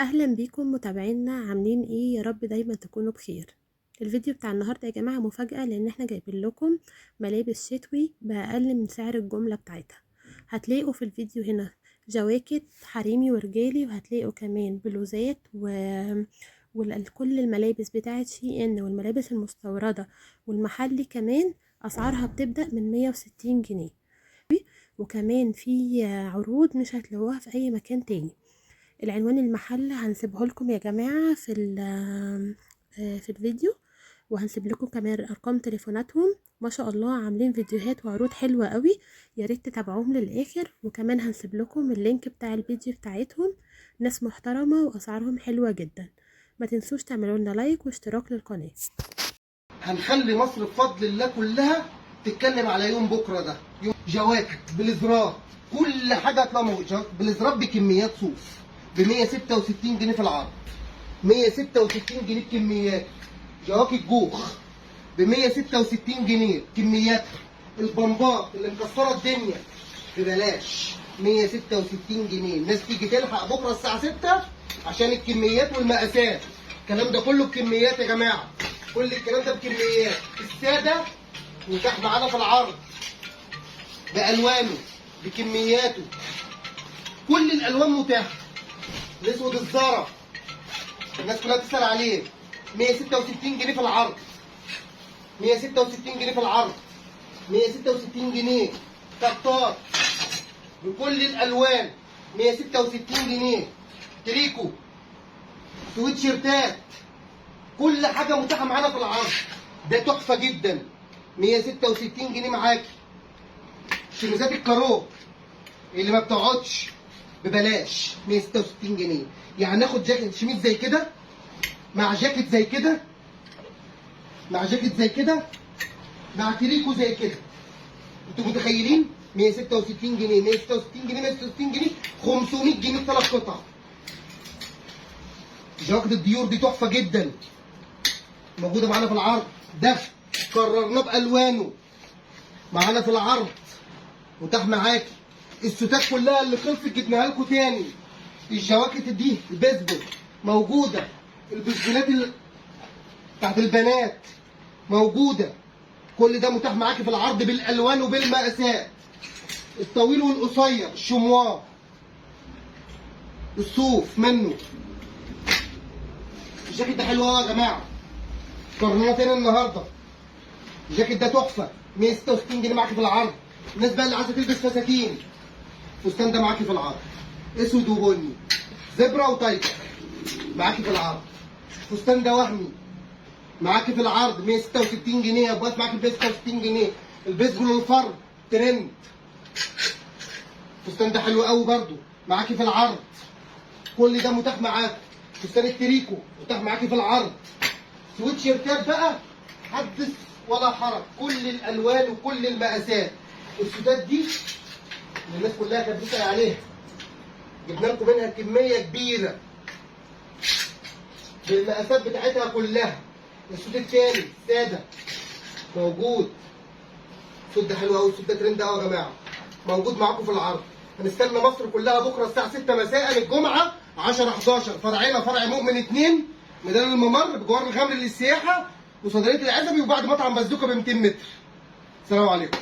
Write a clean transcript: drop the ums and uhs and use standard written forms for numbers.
اهلا بيكم متابعينا، عاملين ايه؟ يا رب دايما تكونوا بخير. الفيديو بتاع النهارده يا جماعه مفاجاه، لان احنا جايبين لكم ملابس شتوي باقل من سعر الجمله بتاعتها. هتلاقوا في الفيديو هنا جواكت حريمي ورجالي، وهتلاقوا كمان بلوزات وكل الملابس بتاعت شي ان والملابس المستورده والمحلي كمان. اسعارها بتبدا من 160 جنيه، وكمان في عروض مش هتلاقوها في اي مكان تاني. العنوان المحل هنسيبه لكم يا جماعة في الفيديو، وهنسيب لكم كمان ارقام تليفوناتهم. ما شاء الله عاملين فيديوهات وعروض حلوة قوي، يا ريت تتابعوهم للاخر. وكمان هنسيب لكم اللينك بتاع الفيديو بتاعتهم، ناس محترمة واسعارهم حلوة جدا. ما تنسوش تعملوا لنا لايك واشتراك للقناة. هنخلي مصر بفضل الله كلها تتكلم على يوم بكره ده، يوم جواكت بليزرات، كل حاجه هتلاقيها موجوده. بليزرات بكميات صوف ب 166 جنيه في العرض، 166 جنيه بكميات. جواكت جوخ ب 166 جنيه كميات. البمبات اللي مكسره الدنيا ببلاش 166 جنيه. الناس تيجي تلحق بكره الساعه 6 عشان الكميات والمقاسات. الكلام ده كله بكميات يا جماعه، كل الكلام ده بكميات. الساده متاح معانا في العرض بالوانه بكمياته، كل الالوان متاحه. الاسود الزرع الناس كلها بتسال عليه، 166 جنيه في العرض، 166 جنيه في العرض، 166 جنيه. كتار بكل الالوان 166 جنيه. تريكو، سويت شيرتات، كل حاجه متاحه معانا في العرض. ده تحفه جدا، 166 جنيه معاكي. شميزات الكارو اللي ما بتقعدش ببلاش 166 جنيه. يعني ناخد جاكيت شميز زي كده مع جاكيت زي كده، مع جاكيت زي كده، مع تريكو زي كده. انتوا متخيلين؟ 166 جنيه، 166 جنيه، 166 جنيه، 500 جنيه ثلاث قطع. جاكيت الديور دي تحفه جدا، موجوده معانا في العرض. ده قررناه بالوانه معانا في العرض، متاح معاكي. الستات كلها اللي خلصت جبناها لكم تاني. الجواكت دي البيسبول موجوده، البيسبولات بتاعت البنات موجوده. كل ده متاح معاكي في العرض بالالوان وبالمقاسات، الطويل والقصير، الشموار، الصوف منه. الجاكيت ده حلو قوي يا جماعه، قررناه تاني النهارده. الجاكيت ده تحفه، 166 جنيه معاكي في العرض. الناس بقى اللي عايزه تلبس فساتين، الفستان ده معاكي في العرض، اسود وبني، زبره وتايجر معاكي في العرض. الفستان ده وهمي معاكي في العرض 166 جنيه. يا ابوات معاكي ب 166 جنيه. البيسبول الفرد ترند، الفستان ده حلو قوي برده معاكي في العرض. كل ده متاح معاكي. فستان التريكو متاح معاكي في العرض. سويت شيرتات بقى حدث ولا حرج، كل الالوان وكل المقاسات. السوتات دي اللي الناس كلها كانت بتسال عليها، جبنا لكم منها كميه كبيره بالمقاسات بتاعتها كلها. السوت التاني ساده موجود، السوت ده حلو قوي، السوت ده ترند قوي يا جماعه، موجود معاكم في العرض. هنستنى مصر كلها بكره الساعه 6 مساء، الجمعه 10 11. فرعنا فرع مؤمن 2 ميدان الممر بجوار الغمر للسياحه وصيدليه العزبي، وبعد مطعم بازوكا ب 200 متر. السلام عليكم.